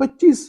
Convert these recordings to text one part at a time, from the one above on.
25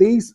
23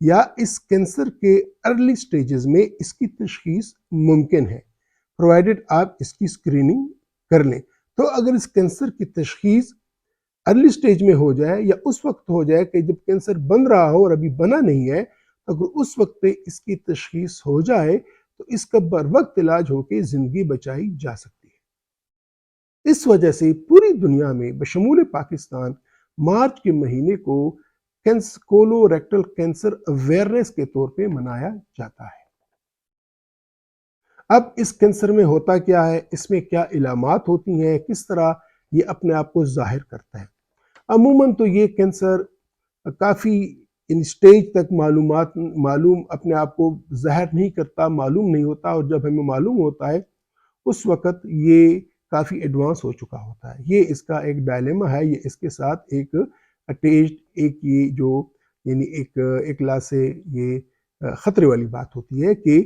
یا اس کینسر کے early stages میں اس کی تشخیص ممکن ہے، پرووائڈڈ آپ اس کی اسکریننگ کر لیں۔ تو اگر اس کینسر کی تشخیص ارلی سٹیج میں ہو جائے یا اس وقت ہو جائے کہ جب کینسر بن رہا ہو اور ابھی بنا نہیں ہے، تو اگر اس وقت پہ اس کی تشخیص ہو جائے تو اس کا بر وقت علاج ہو کے زندگی بچائی جا سکتی ہے۔ اس وجہ سے پوری دنیا میں بشمول پاکستان مارچ کے مہینے کو کولوریکٹل کینسر اویئرنیس کے طور پہ منایا جاتا ہے۔ اب اس کینسر میں ہوتا کیا ہے، اس میں کیا علامات ہوتی ہیں، کس طرح یہ اپنے آپ کو ظاہر کرتا ہے۔ عموماً تو یہ کینسر کافی سٹیج تک معلوم اپنے آپ کو ظاہر نہیں کرتا، معلوم نہیں ہوتا، اور جب ہمیں معلوم ہوتا ہے اس وقت یہ کافی ایڈوانس ہو چکا ہوتا ہے۔ یہ اس کا ایک ڈائلیما ہے، یہ اس کے ساتھ ایک اٹیچڈ ایک یہ جو یعنی ایک لا سے یہ خطرے والی بات ہوتی ہے کہ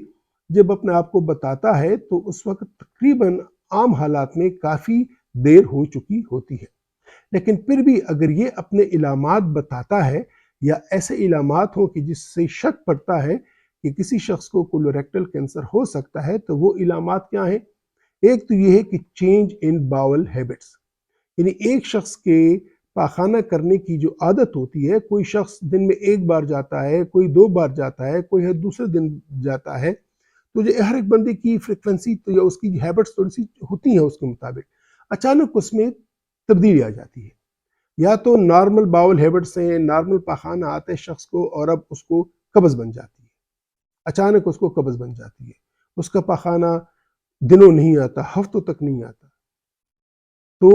جب اپنے آپ کو بتاتا ہے تو اس وقت تقریباً عام حالات میں کافی دیر ہو چکی ہوتی ہے، لیکن پھر بھی اگر یہ اپنے علامات بتاتا ہے یا ایسے علامات ہوں کہ جس سے شک پڑتا ہے کہ کسی شخص کو کولوریکٹل کینسر ہو سکتا ہے، تو وہ علامات کیا ہیں؟ ایک تو یہ ہے کہ چینج ان باول ہیبٹس، یعنی ایک شخص کے پاخانہ کرنے کی جو عادت ہوتی ہے، کوئی شخص دن میں ایک بار جاتا ہے، کوئی 2 بار جاتا ہے، کوئی ہے دوسرے دن جاتا ہے، تو جو ہر ایک بندے کی فریکوینسی یا اس کی ہیبٹس تھوڑی سی ہوتی ہیں اس کے مطابق، اچانک اس میں تبدیلی آ جاتی ہے۔ یا تو نارمل باول ہیبٹ سے نارمل پاخانہ آتا ہے شخص کو، اور اب اس کو قبض بن جاتی ہے، اچانک اس کو قبض بن جاتی ہے، اس کا پاخانہ دنوں نہیں آتا، ہفتوں تک نہیں آتا۔ تو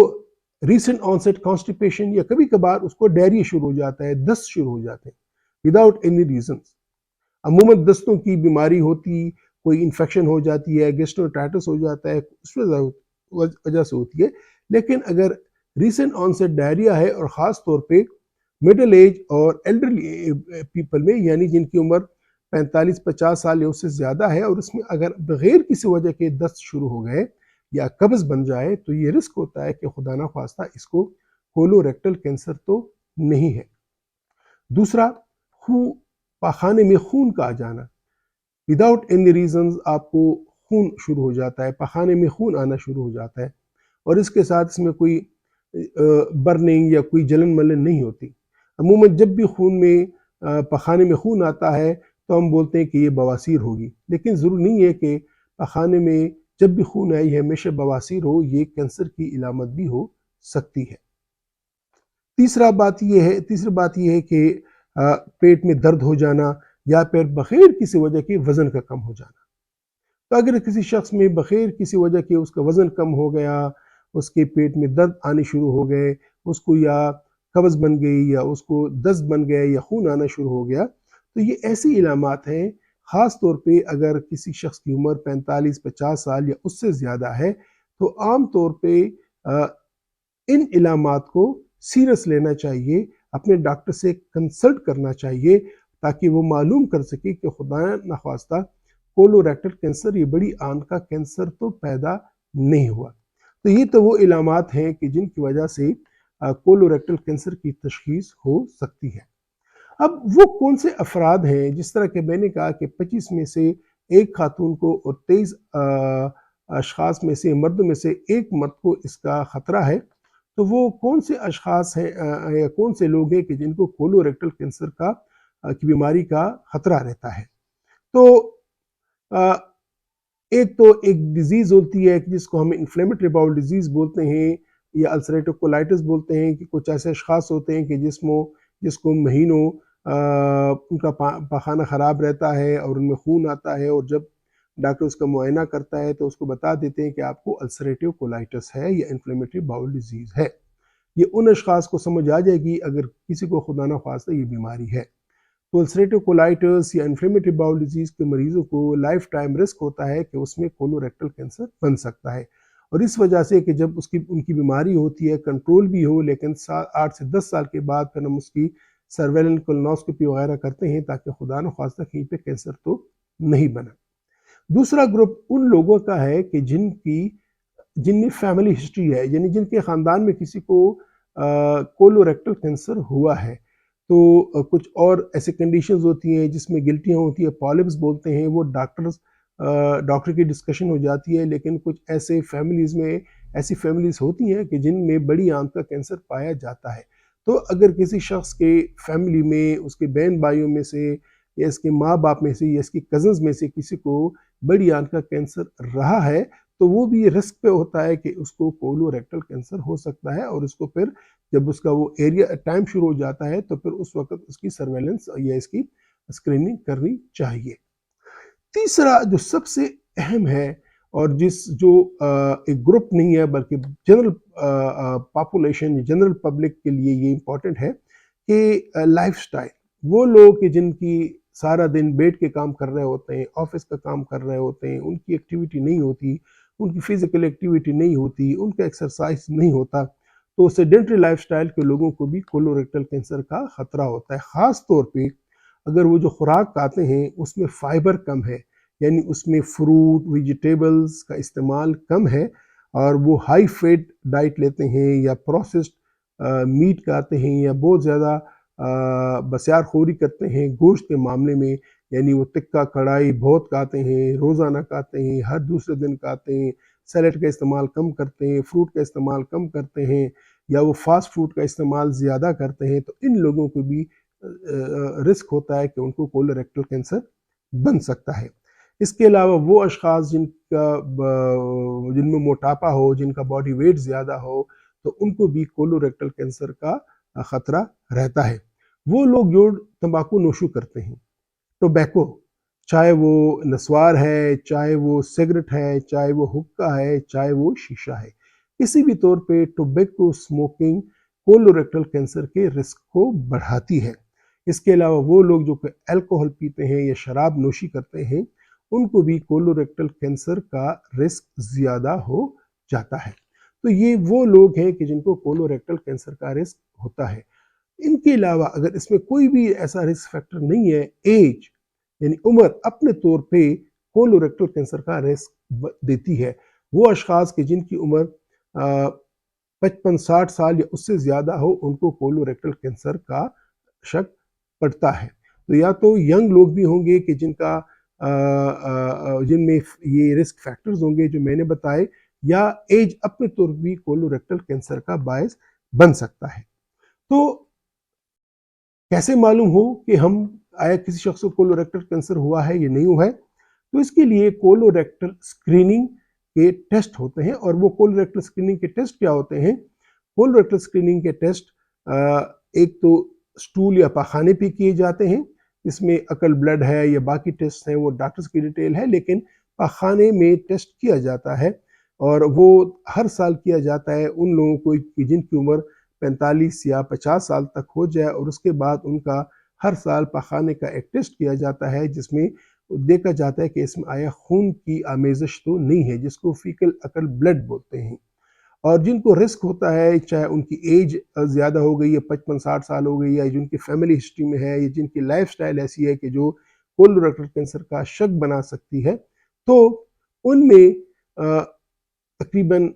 ریسنٹ آنسیٹ کانسٹیپیشن، یا کبھی کبھار اس کو ڈائریا شروع ہو جاتا ہے، دست شروع ہو جاتے ہیں وداؤٹ اینی ریزنس۔ عموماً دستوں کی بیماری ہوتی، کوئی انفیکشن ہو جاتی ہے، گیسٹروٹائٹس ہو جاتا ہے، اس وجہ سے ہوتی ہے، لیکن اگر ریسنٹ آنسیٹ ڈائریا ہے، اور خاص طور پہ مڈل ایج اور ایلڈرلی پیپل میں، یعنی جن کی عمر 45-50 سال یا اس سے زیادہ ہے، اور اس میں اگر بغیر کسی وجہ کے دست شروع ہو گئے یا قبض بن جائے، تو یہ رسک ہوتا ہے کہ خدا نخواستہ اس کو کولوریکٹل کینسر تو نہیں ہے۔ دوسرا، پاخانے میں خون کا آ جانا، وداؤٹ اینی ریزنز آپ کو خون شروع ہو جاتا ہے، پاخانے میں خون آنا شروع ہو جاتا ہے، اور اس کے ساتھ اس میں کوئی برننگ یا کوئی جلن ملن نہیں ہوتی۔ عموماً جب بھی خون میں پاخانے میں خون آتا ہے تو ہم بولتے ہیں کہ یہ بواسیر ہوگی، لیکن ضرور نہیں ہے کہ پاخانے میں جب بھی خون آئی ہے ہمیشہ بواسیر ہو، یہ کینسر کی علامت بھی ہو سکتی ہے۔ تیسری بات یہ ہے کہ پیٹ میں درد ہو جانا، یا پھر بغیر کسی وجہ کے وزن کا کم ہو جانا۔ تو اگر کسی شخص میں بغیر کسی وجہ کے اس کا وزن کم ہو گیا، اس کے پیٹ میں درد آنے شروع ہو گئے، اس کو یا قبض بن گئی، یا اس کو دست بن گئے، یا خون آنا شروع ہو گیا، تو یہ ایسی علامات ہیں۔ خاص طور پہ اگر کسی شخص کی عمر 45-50 سال یا اس سے زیادہ ہے، تو عام طور پہ ان علامات کو سیریس لینا چاہیے، اپنے ڈاکٹر سے کنسلٹ کرنا چاہیے، تاکہ وہ معلوم کر سکے کہ خدا نخواستہ کولوریکٹل کینسر، یہ بڑی آنت کا کینسر تو پیدا نہیں ہوا۔ تو یہ تو وہ علامات ہیں کہ جن کی وجہ سے کولوریکٹل کینسر کی تشخیص ہو سکتی ہے۔ اب وہ کون سے افراد ہیں، جس طرح کہ میں نے کہا کہ 25 میں سے ایک خاتون کو اور 23 اشخاص میں سے مردوں میں سے ایک مرد کو اس کا خطرہ ہے، تو وہ کون سے اشخاص ہیں یا کون سے لوگ ہیں کہ جن کو کولوریکٹل کینسر کی بیماری کا خطرہ رہتا ہے؟ تو ایک ڈیزیز ہوتی ہے جس کو ہم انفلیمیٹری باؤل ڈیزیز بولتے ہیں، یا السریٹو کولائٹس بولتے ہیں، کہ کچھ ایسے اشخاص ہوتے ہیں کہ جس کو مہینوں ان کا پاخانہ خراب رہتا ہے اور ان میں خون آتا ہے، اور جب ڈاکٹر اس کا معائنہ کرتا ہے تو اس کو بتا دیتے ہیں کہ آپ کو السریٹو کولائٹس ہے یا انفلیمیٹری باؤل ڈیزیز ہے۔ یہ ان اشخاص کو سمجھ آ جائے گی اگر کسی کو خدا نخواستہ یہ بیماری ہے۔ تو السریٹو کولائٹس یا انفلیمیٹری باؤل ڈیزیز کے مریضوں کو لائف ٹائم رسک ہوتا ہے کہ اس میں کولوریکٹل کینسر بن سکتا ہے، اور اس وجہ سے کہ جب ان کی بیماری ہوتی ہے، کنٹرول بھی ہو، لیکن 8 سے 10 سال کے بعد پھر ہم اس کی سرویلنس کولونوسکوپی وغیرہ کرتے ہیں تاکہ خدا نخواستہ کہیں پہ کینسر تو نہیں بنا۔ دوسرا گروپ ان لوگوں کا ہے کہ جن میں فیملی ہسٹری ہے، یعنی جن کے خاندان میں کسی کو کولوریکٹل کینسر ہوا ہے، تو کچھ اور ایسے کنڈیشنز ہوتی ہیں جس میں گلٹیاں ہوتی ہیں، پالپس بولتے ہیں، وہ ڈاکٹر کی ڈسکشن ہو جاتی ہے، لیکن کچھ ایسی فیملیز ہوتی ہیں کہ جن میں بڑی آنت کا کینسر پایا جاتا ہے۔ تو اگر کسی شخص کے فیملی میں، اس کے بہن بھائیوں میں سے یا اس کے ماں باپ میں سے یا اس کی کزنز میں سے کسی کو بڑی آنت کا کینسر رہا ہے تو وہ بھی رسک پہ ہوتا ہے کہ اس کو کولوریکٹل کینسر ہو سکتا ہے، اور اس کو پھر جب اس کا وہ ٹائم شروع ہو جاتا ہے تو پھر اس وقت اس کی سرویلنس یا اس کی اسکریننگ کرنی چاہیے۔ تیسرا جو سب سے اہم ہے اور جو ایک گروپ نہیں ہے بلکہ جنرل پاپولیشن، جنرل پبلک کے لیے یہ امپورٹنٹ ہے کہ لائف سٹائل، وہ لوگ کہ جن کی سارا دن بیٹھ کے کام کر رہے ہوتے ہیں، آفس کا کام کر رہے ہوتے ہیں، ان کی ایکٹیویٹی نہیں ہوتی، ان کی فزیکل ایکٹیویٹی نہیں ہوتی، ان کا ایکسرسائز نہیں ہوتا، تو سیڈنٹری لائف سٹائل کے لوگوں کو بھی کولوریکٹل کینسر کا خطرہ ہوتا ہے، خاص طور پہ اگر وہ جو خوراک کھاتے ہیں اس میں فائبر کم ہے، یعنی اس میں فروٹ ویجیٹیبلز کا استعمال کم ہے، اور وہ ہائی فیٹ ڈائٹ لیتے ہیں یا پروسیسڈ میٹ کھاتے ہیں یا بہت زیادہ بسیار خوری کرتے ہیں گوشت کے معاملے میں، یعنی وہ تکہ کڑھائی بہت کھاتے ہیں، روزانہ کھاتے ہیں، ہر دوسرے دن کھاتے ہیں، سیلیڈ کا استعمال کم کرتے ہیں، فروٹ کا استعمال کم کرتے ہیں، یا وہ فاسٹ فوڈ کا استعمال زیادہ کرتے ہیں، تو ان لوگوں کو بھی رسک ہوتا ہے کہ ان کو کولوریکٹل کینسر بن سکتا ہے۔ اس کے علاوہ وہ اشخاص جن میں موٹاپا ہو، جن کا باڈی ویٹ زیادہ ہو، تو ان کو بھی کولوریکٹل کینسر کا خطرہ رہتا ہے۔ وہ لوگ جو تمباکو نوشی کرتے ہیں، ٹوبیکو، چاہے وہ نسوار ہے، چاہے وہ سگریٹ ہے، چاہے وہ حقہ ہے، چاہے وہ شیشہ ہے، کسی بھی طور پہ ٹوبیکو اسموکنگ کولوریکٹل کینسر کے رسک کو بڑھاتی ہے۔ اس کے علاوہ وہ لوگ جو کہ الکوہل پیتے ہیں یا شراب نوشی کرتے ہیں، ان کو بھی کولوریکٹل کینسر کا رسک زیادہ ہو جاتا ہے۔ تو یہ وہ لوگ ہیں کہ جن کو کولوریکٹل کینسر کا رسک ہوتا ہے۔ ان کے علاوہ اگر اس میں کوئی بھی ایسا رسک فیکٹر نہیں ہے، ایج یعنی عمر اپنے طور پہ کولوریکٹل کینسر کا رسک دیتی ہے۔ وہ اشخاص کہ جن کی عمر 55-60 سال یا اس سے زیادہ ہو، ان کو کولوریکٹل کینسر کا شک پڑتا ہے۔ تو یا تو ینگ لوگ بھی ہوں گے کہ جن میں یہ رسک فیکٹرز ہوں گے جو میں نے بتائے، یا ایج اپنے طور بھی کولوریکٹل کینسر کا باعث بن سکتا ہے۔ تو کیسے معلوم ہو کہ آیا کسی شخص کو کولوریکٹل کینسر ہوا ہے یا نہیں ہوا ہے؟ تو اس کے لیے کولوریکٹل اسکریننگ کے ٹیسٹ ہوتے ہیں، اور وہ کولوریکٹل اسکریننگ کے ٹیسٹ کیا ہوتے ہیں؟ کولوریکٹل اسکریننگ کے ٹیسٹ ایک تو سٹول یا پاخانے پہ کیے جاتے ہیں، اس میں عقل بلڈ ہے یا باقی ٹیسٹ ہیں وہ ڈاکٹرز کی ڈیٹیل ہے، لیکن پاخانے میں ٹیسٹ کیا جاتا ہے، اور وہ ہر سال کیا جاتا ہے ان لوگوں کو جن کی عمر 45 یا 50 سال تک ہو جائے، اور اس کے بعد ان کا ہر سال پاخانے کا ایک ٹیسٹ کیا جاتا ہے جس میں دیکھا جاتا ہے کہ اس میں آیا خون کی آمیزش تو نہیں ہے، جس کو فیکل عقل بلڈ بولتے ہیں۔ اور جن کو رسک ہوتا ہے، چاہے ان کی ایج زیادہ ہو گئی یا 55-60 سال ہو گئی، یا جن کی فیملی ہسٹری میں ہے، یا جن کی لائف سٹائل ایسی ہے کہ جو کولوریکٹل کینسر کا شک بنا سکتی ہے، تو ان میں تقریباً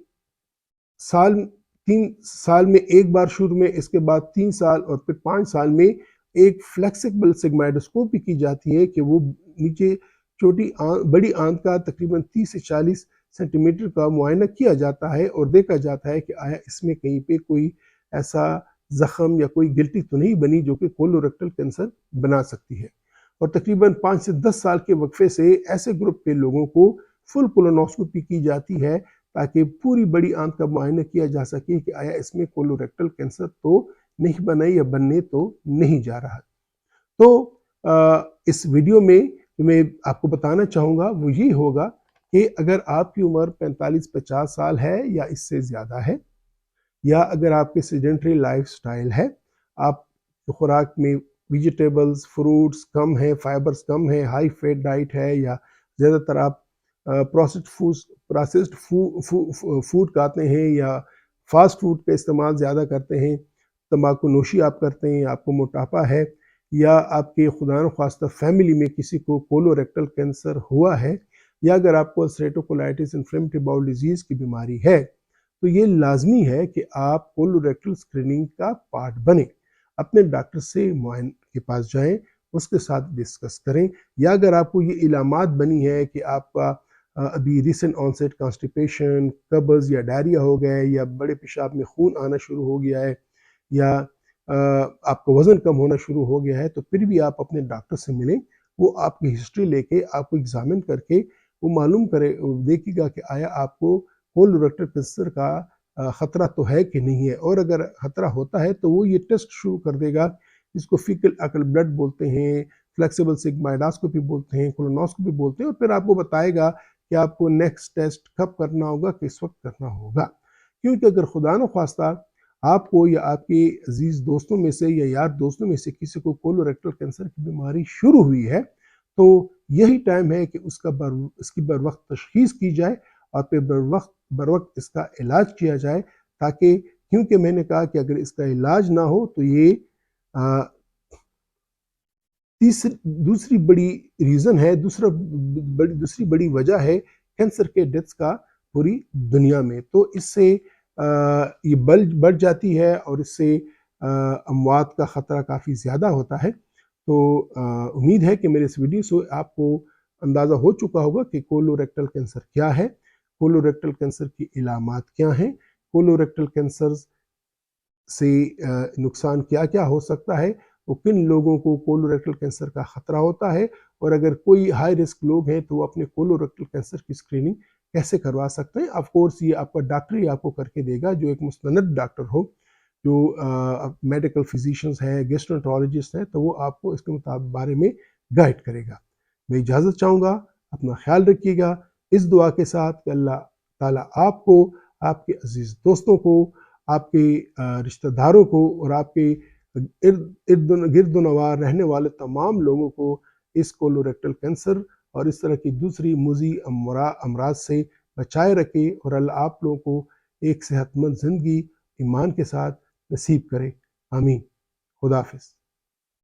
3 سال میں ایک بار شروع میں، اس کے بعد 3 سال اور پھر 5 سال میں ایک فلیکسیبل سگمائڈوسکوپی کی جاتی ہے کہ وہ نیچے بڑی آنت کا تقریباً 30 سے 40 سینٹی میٹر کا معائنہ کیا جاتا ہے، اور دیکھا جاتا ہے کہ آیا اس میں کہیں پہ کوئی ایسا زخم یا کوئی گلٹی تو نہیں بنی جو کہ کولوریکٹل کینسر بنا سکتی ہے۔ اور تقریباً 5 سے 10 سال کے وقفے سے ایسے گروپ کے لوگوں کو فل کولونوسکوپی کی جاتی ہے تاکہ پوری بڑی آنت کا معائنہ کیا جا سکے کہ آیا اس میں کولوریکٹل کینسر تو نہیں بنا یا بننے تو نہیں جا رہا۔ تو اس ویڈیو میں میں آپ کو بتانا چاہوں گا وہ یہ ہوگا کہ اگر آپ کی عمر 45-50 سال ہے یا اس سے زیادہ ہے، یا اگر آپ کے سیڈنٹری لائف سٹائل ہے، آپ خوراک میں ویجیٹیبلز فروٹس کم ہیں، فائبرز کم ہیں، ہائی فیٹ ڈائٹ ہے، یا زیادہ تر آپ پروسیسڈ فوڈ کھاتے ہیں یا فاسٹ فوڈ کا استعمال زیادہ کرتے ہیں، تمباکو نوشی آپ کرتے ہیں، آپ کو موٹاپا ہے، یا آپ کے خدا نخواستہ فیملی میں کسی کو کولوریکٹل کینسر ہوا ہے، یا اگر آپ کو السریٹو کولائٹس انفلیمیٹری باؤل ڈیزیز کی بیماری ہے، تو یہ لازمی ہے کہ آپ کولوریکٹل اسکریننگ کا پارٹ بنیں۔ اپنے ڈاکٹر سے معائن کے پاس جائیں، اس کے ساتھ ڈسکس کریں، یا اگر آپ کو یہ علامات بنی ہے کہ آپ کا ابھی ریسنٹ آنسیٹ کانسٹیپیشن، قبض یا ڈائریا ہو گیا ہے، یا بڑے پیشاب میں خون آنا شروع ہو گیا ہے، یا آپ کا وزن کم ہونا شروع ہو گیا ہے، تو پھر بھی آپ اپنے ڈاکٹر سے ملیں، وہ آپ کی ہسٹری لے کے آپ کو ایگزامن کر کے وہ معلوم کرے، دیکھے گا کہ آیا آپ کو کولوریکٹل کینسر کا خطرہ تو ہے کہ نہیں ہے، اور اگر خطرہ ہوتا ہے تو وہ یہ ٹیسٹ شروع کر دے گا، جس کو فیکل ایکل بلڈ بولتے ہیں، فلیکسیبل سگمائڈاسکوپی بولتے ہیں، کولونوسکوپی بولتے ہیں، اور پھر آپ کو بتائے گا کہ آپ کو نیکسٹ ٹیسٹ کب کرنا ہوگا، کس وقت کرنا ہوگا۔ کیونکہ اگر خدا نخواستہ آپ کو یا آپ کے عزیز دوستوں میں سے یا یار دوستوں میں سے کسی کو کولوریکٹل کینسر کی بیماری شروع ہوئی ہے، تو یہی ٹائم ہے کہ اس کی بر وقت تشخیص کی جائے، اور پھر بر وقت اس کا علاج کیا جائے، تاکہ، کیونکہ میں نے کہا کہ اگر اس کا علاج نہ ہو تو یہ دوسری بڑی ریزن ہے، دوسری بڑی وجہ ہے کینسر کے ڈیتھس کا پوری دنیا میں، تو اس سے یہ بڑھ جاتی ہے، اور اس سے اموات کا خطرہ کافی زیادہ ہوتا ہے۔ تو امید ہے کہ میرے اس ویڈیو سے آپ کو اندازہ ہو چکا ہوگا کہ کولوریکٹل کینسر کیا ہے، کولوریکٹل کینسر کی علامات کیا ہیں، کولوریکٹل کینسر سے نقصان کیا کیا ہو سکتا ہے، وہ کن لوگوں کو کولوریکٹل کینسر کا خطرہ ہوتا ہے، اور اگر کوئی ہائی رسک لوگ ہیں تو وہ اپنے کولوریکٹل کینسر کی اسکریننگ کیسے کروا سکتے ہیں۔ آف کورس یہ آپ کا ڈاکٹر ہی آپ کو کر کے دے گا، جو ایک مستند ڈاکٹر ہو، جو میڈیکل فزیشنز ہیں، گیسٹرونٹرولوجسٹ ہیں، تو وہ آپ کو اس کے بارے میں گائیڈ کرے گا۔ میں اجازت چاہوں گا، اپنا خیال رکھیے گا، اس دعا کے ساتھ کہ اللہ تعالیٰ آپ کو، آپ کے عزیز دوستوں کو، آپ کے رشتہ داروں کو، اور آپ کے گرد و نواح رہنے والے تمام لوگوں کو اس کولوریکٹل کینسر اور اس طرح کی دوسری مزی امراض سے بچائے رکھے، اور اللہ آپ لوگوں کو ایک صحت مند زندگی ایمان کے ساتھ نصیب کرے۔ آمین۔ خدا حافظ۔